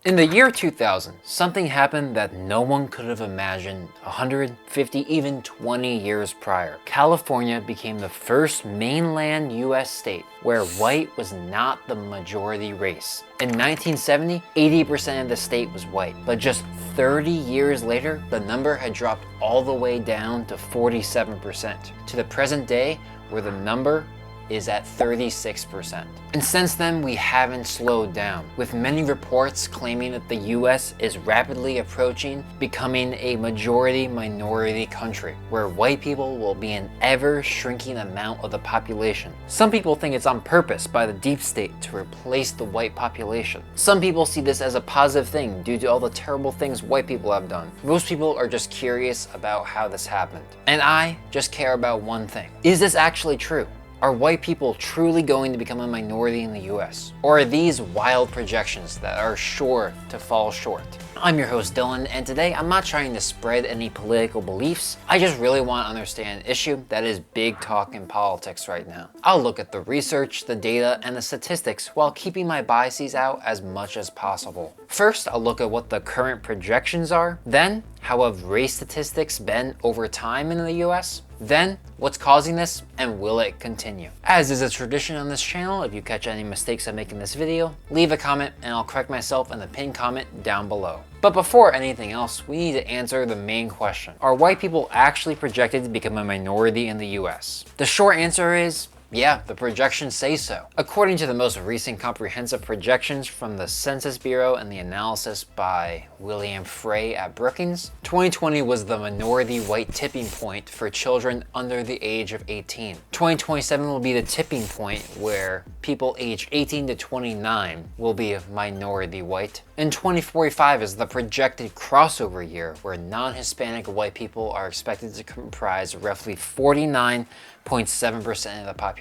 In the year 2000, something happened that no one could have imagined 150, even 20 years prior. California became the first mainland US state where white was not the majority race. In 1970, 80% of the state was white, but just 30 years later, the number had dropped all the way down to 47%, to the present day where the number is at 36%. And since then, we haven't slowed down, with many reports claiming that the US is rapidly approaching becoming a majority-minority country, where white people will be an ever-shrinking amount of the population. Some people think it's on purpose by the deep state to replace the white population. Some people see this as a positive thing due to all the terrible things white people have done. Most people are just curious about how this happened. And I just care about one thing. Is this actually true? Are white people truly going to become a minority in the US? Or are these wild projections that are sure to fall short? I'm your host Dylan, and today I'm not trying to spread any political beliefs. I just really want to understand an issue that is big talk in politics right now. I'll look at the research, the data, and the statistics while keeping my biases out as much as possible. First, I'll look at what the current projections are. Then, how have race statistics been over time in the US? Then, what's causing this, and will it continue? As is a tradition on this channel, if you catch any mistakes I'm making this video, leave a comment and I'll correct myself in the pinned comment down below. But before anything else, we need to answer the main question. Are white people actually projected to become a minority in the US? The short answer is, yeah, the projections say so. According to the most recent comprehensive projections from the Census Bureau and the analysis by William Frey at Brookings, 2020 was the minority white tipping point for children under the age of 18. 2027 will be the tipping point where people aged 18 to 29 will be minority white. And 2045 is the projected crossover year where non-Hispanic white people are expected to comprise roughly 49.7% of the population.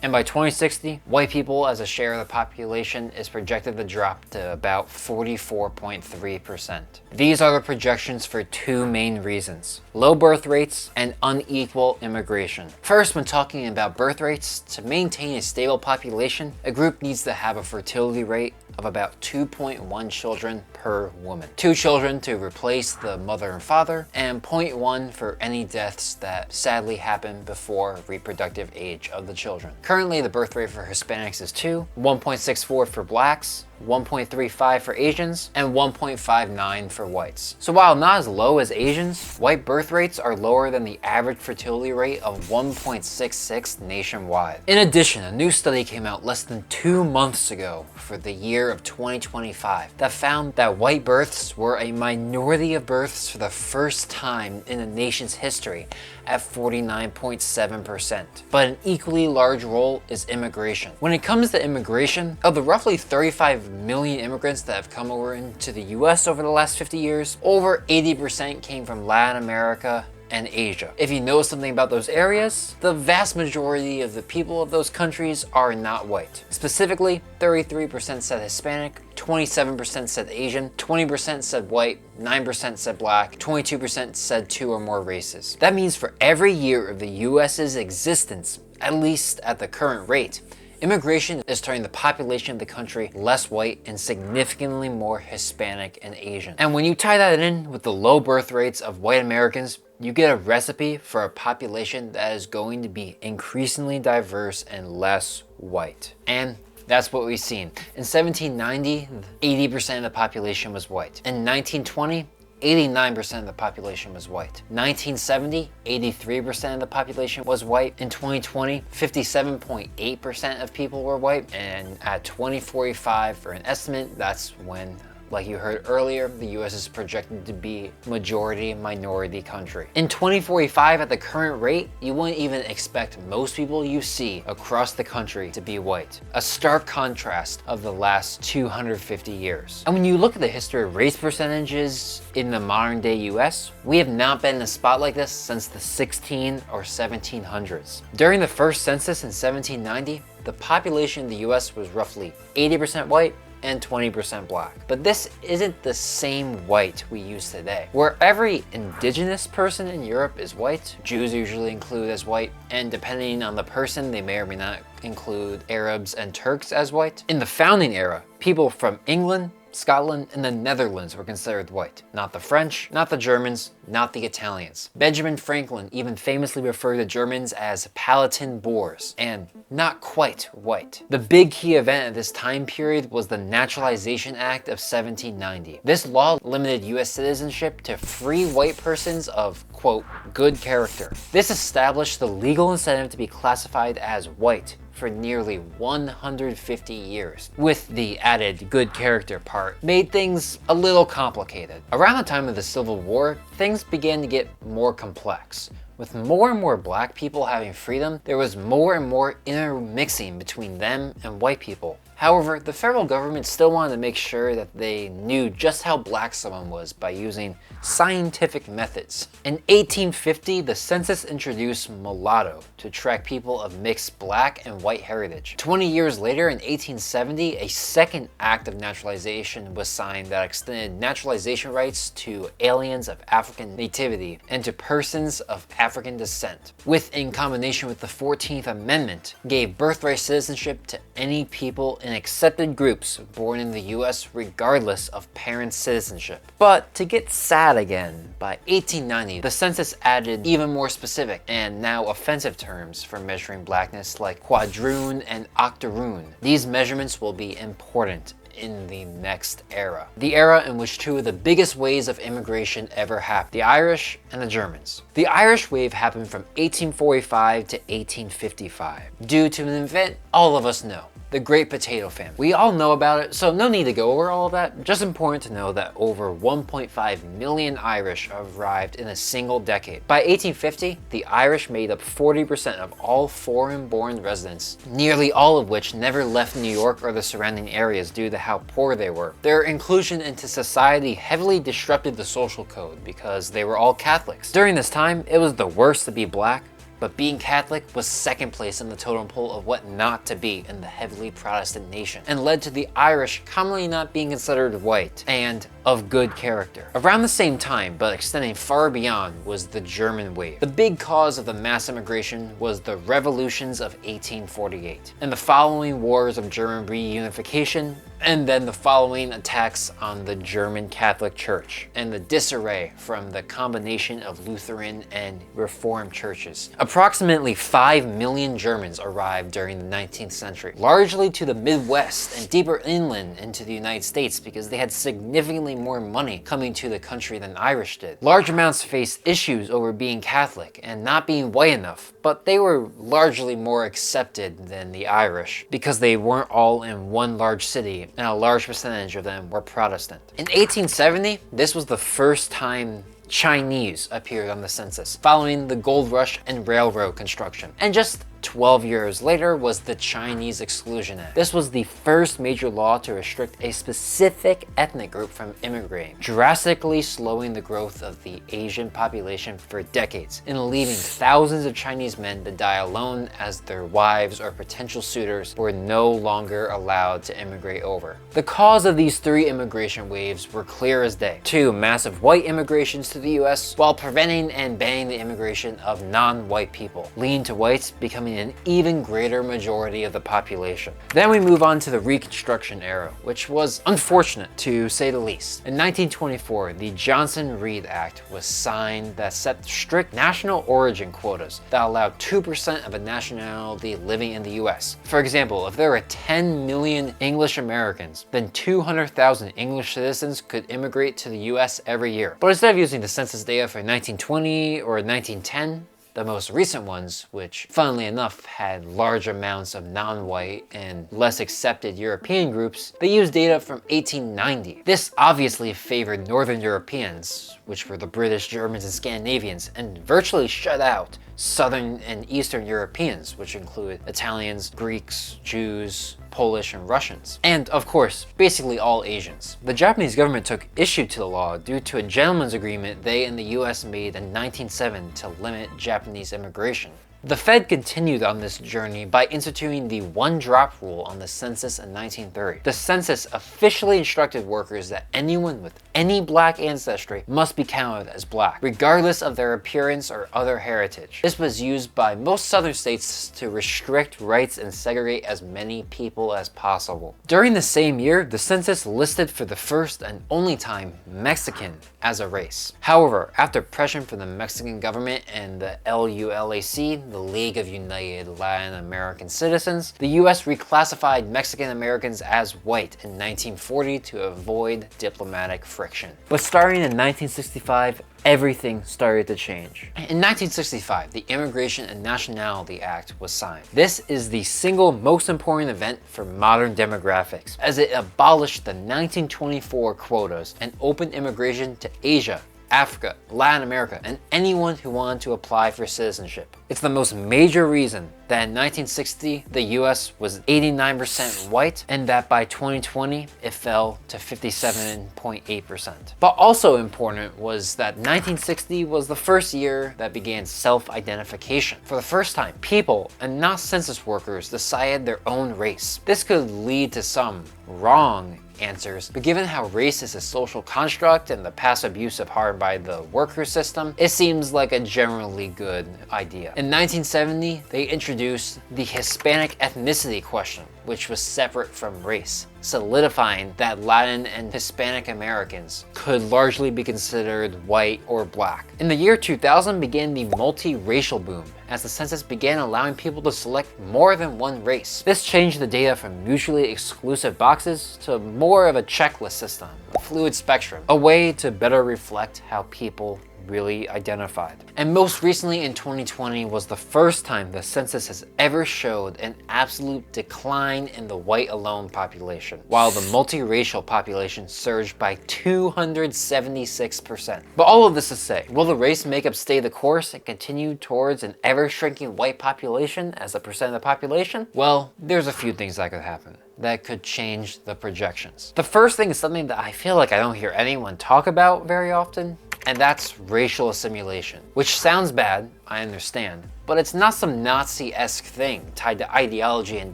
And by 2060, white people as a share of the population is projected to drop to about 44.3%. These are the projections for two main reasons: low birth rates and unequal immigration. First, when talking about birth rates, to maintain a stable population, a group needs to have a fertility rate of about 2.1 children per woman. 2 children to replace the mother and father, and 0.1 for any deaths that sadly happen before reproductive age of the children. Currently, the birth rate for Hispanics is 2, 1.64 for blacks, 1.35 for Asians, and 1.59 for whites. So while not as low as Asians, white birth rates are lower than the average fertility rate of 1.66 nationwide. In addition, a new study came out less than 2 months ago for the year of 2025 that found that white births were a minority of births for the first time in the nation's history at 49.7%. But an equally large role is immigration. When it comes to immigration, of the roughly 35 million immigrants that have come over into the US over the last 50 years, over 80% came from Latin America and Asia. If you know something about those areas, the vast majority of the people of those countries are not white. Specifically, 33% said Hispanic, 27% said Asian, 20% said white, 9% said black, 22% said 2 or more races. That means for every year of the US's existence, at least at the current rate, immigration is turning the population of the country less white and significantly more Hispanic and Asian. And when you tie that in with the low birth rates of white Americans, you get a recipe for a population that is going to be increasingly diverse and less white. And that's what we've seen. In 1790, 80% of the population was white. In 1920, 89% of the population was white. 1970, 83% of the population was white. In 2020, 57.8% of people were white. And at 2045, for an estimate, that's when, like you heard earlier, the US is projected to be majority-minority country. In 2045, at the current rate, you wouldn't even expect most people you see across the country to be white. A stark contrast of the last 250 years. And when you look at the history of race percentages in the modern day US, we have not been in a spot like this since the 16 or 1700s. During the first census in 1790, the population in the US was roughly 80% white and 20% black. But this isn't the same white we use today, where every indigenous person in Europe is white. Jews usually include as white, and depending on the person, they may or may not include Arabs and Turks as white. In the founding era, people from England, Scotland, and the Netherlands were considered white. Not the French, not the Germans, not the Italians. Benjamin Franklin even famously referred to Germans as Palatine Boers, and not quite white. The big key event at this time period was the Naturalization Act of 1790. This law limited US citizenship to free white persons of, quote, good character. This established the legal incentive to be classified as white for nearly 150 years, with the added good character part made things a little complicated. Around the time of the Civil War, things began to get more complex. With more and more black people having freedom, there was more and more intermixing between them and white people. However, the federal government still wanted to make sure that they knew just how black someone was by using scientific methods. In 1850, the census introduced mulatto to track people of mixed black and white heritage. 20 years later, in 1870, a second act of naturalization was signed that extended naturalization rights to aliens of African nativity and to persons of African descent, which in combination with the 14th Amendment gave birthright citizenship to any people in accepted groups born in the US regardless of parents' citizenship. But to get sad again, by 1890, the census added even more specific and now offensive terms for measuring blackness like quadroon and octoroon. These measurements will be important in the next era. The era in which two of the biggest waves of immigration ever happened, the Irish and the Germans. The Irish wave happened from 1845 to 1855 due to an event all of us know. The Great Potato Famine. We all know about it, so no need to go over all of that. Just important to know that over 1.5 million Irish arrived in a single decade. By 1850, the Irish made up 40% of all foreign-born residents, nearly all of which never left New York or the surrounding areas due to how poor they were. Their inclusion into society heavily disrupted the social code because they were all Catholics. During this time, it was the worst to be black, but being Catholic was second place in the totem pole of what not to be in the heavily Protestant nation, and led to the Irish commonly not being considered white and of good character. Around the same time, but extending far beyond, was the German wave. The big cause of the mass immigration was the revolutions of 1848, and the following wars of German reunification, and then the following attacks on the German Catholic Church, and the disarray from the combination of Lutheran and Reformed churches. Approximately 5 million Germans arrived during the 19th century, largely to the Midwest and deeper inland into the United States because they had significantly more money coming to the country than Irish did. Large amounts faced issues over being Catholic and not being white enough, but they were largely more accepted than the Irish because they weren't all in one large city and a large percentage of them were Protestant. In 1870, this was the first time Chinese appeared on the census, following the gold rush and railroad construction. And just 12 years later was the Chinese Exclusion Act. This was the first major law to restrict a specific ethnic group from immigrating, drastically slowing the growth of the Asian population for decades and leaving thousands of Chinese men to die alone as their wives or potential suitors were no longer allowed to immigrate over. The cause of these three immigration waves were clear as day. 2 massive white immigrations to the US, while preventing and banning the immigration of non-white people, leading to whites becoming an even greater majority of the population. Then we move on to the Reconstruction era, which was unfortunate to say the least. In 1924, the Johnson-Reed Act was signed that set strict national origin quotas that allowed 2% of a nationality living in the US. For example, if there were 10 million English Americans, then 200,000 English citizens could immigrate to the US every year. But instead of using the census data for 1920 or 1910, the most recent ones, which funnily enough had large amounts of non-white and less accepted European groups, they used data from 1890. This obviously favored Northern Europeans, which were the British, Germans, and Scandinavians, and virtually shut out Southern and Eastern Europeans, which include Italians, Greeks, Jews, Polish, and Russians. And of course, basically all Asians. The Japanese government took issue to the law due to a gentleman's agreement they and the US made in 1907 to limit Japanese immigration. The Fed continued on this journey by instituting the one-drop rule on the census in 1930. The census officially instructed workers that anyone with any black ancestry must be counted as black, regardless of their appearance or other heritage. This was used by most southern states to restrict rights and segregate as many people as possible. During the same year, the census listed for the first and only time Mexican as a race. However, after pressure from the Mexican government and the LULAC, the League of United Latin American Citizens, the US reclassified Mexican Americans as white in 1940 to avoid diplomatic friction. But starting in 1965, everything started to change. In 1965, the Immigration and Nationality Act was signed. This is the single most important event for modern demographics, as it abolished the 1924 quotas and opened immigration to Asia, Africa, Latin America, and anyone who wanted to apply for citizenship. It's the most major reason that in 1960, the US was 89% white, and that by 2020, it fell to 57.8%. But also important was that 1960 was the first year that began self-identification. For the first time, people, and not census workers, decided their own race. This could lead to some wrong answers, but given how race is a social construct and the past abuse of hard by the worker system, it seems like a generally good idea. In 1970, they introduced the Hispanic ethnicity question, which was separate from race, solidifying that Latin and Hispanic Americans could largely be considered white or black. In the year 2000 began the multiracial boom, as the census began allowing people to select more than one race. This changed the data from mutually exclusive boxes to more of a checklist system, a fluid spectrum, a way to better reflect how people really identified. And most recently in 2020 was the first time the census has ever showed an absolute decline in the white alone population, while the multiracial population surged by 276%. But all of this to say, will the race makeup stay the course and continue towards an ever-shrinking white population as a percent of the population? Well, there's a few things that could happen that could change the projections. The first thing is something that I feel like I don't hear anyone talk about very often, and that's racial assimilation, which sounds bad, I understand, but it's not some Nazi-esque thing tied to ideology and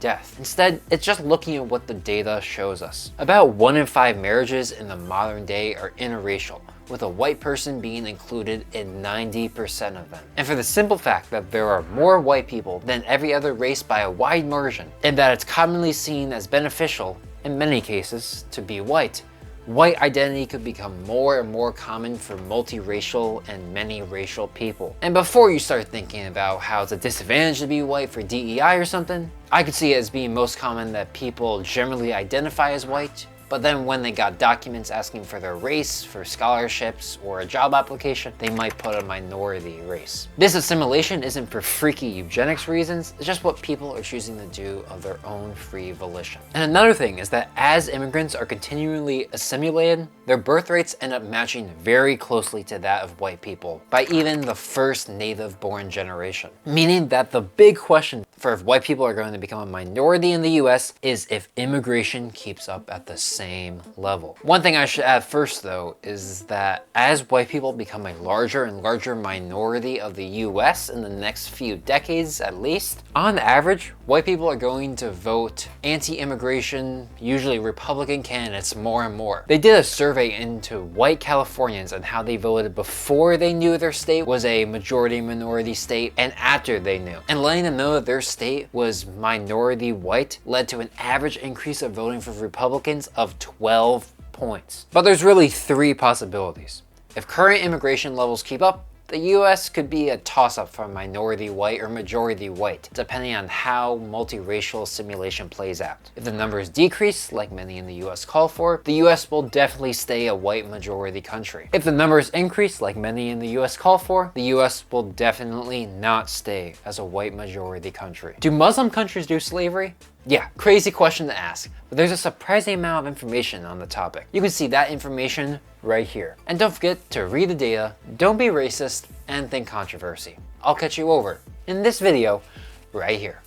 death. Instead, it's just looking at what the data shows us. About 1 in 5 marriages in the modern day are interracial, with a white person being included in 90% of them. And for the simple fact that there are more white people than every other race by a wide margin, and that it's commonly seen as beneficial, in many cases, to be white, white identity could become more and more common for multiracial and many racial people. And before you start thinking about how it's a disadvantage to be white for DEI or something, I could see it as being most common that people generally identify as white, but then when they got documents asking for their race, for scholarships, or a job application, they might put a minority race. This assimilation isn't for freaky eugenics reasons, it's just what people are choosing to do of their own free volition. And another thing is that as immigrants are continually assimilated, their birth rates end up matching very closely to that of white people by even the first native-born generation. Meaning that the big question for if white people are going to become a minority in the US is if immigration keeps up at the same level. One thing I should add first though is that as white people become a larger and larger minority of the US in the next few decades at least, on average, white people are going to vote anti-immigration, usually Republican candidates more and more. They did a survey into white Californians and how they voted before they knew their state was a majority-minority state and after they knew. And letting them know that their state was minority white led to an average increase of voting for Republicans of 12 points. But there's really 3 possibilities. If current immigration levels keep up, the US could be a toss-up for minority white or majority white, depending on how multiracial assimilation plays out. If the numbers decrease, like many in the US call for, the US will definitely stay a white majority country. If the numbers increase, like many in the US call for, the US will definitely not stay as a white majority country. Do Muslim countries do slavery? Yeah, crazy question to ask, but there's a surprising amount of information on the topic. You can see that information right here. And don't forget to read the data, don't be racist, and think controversy. I'll catch you over in this video right here.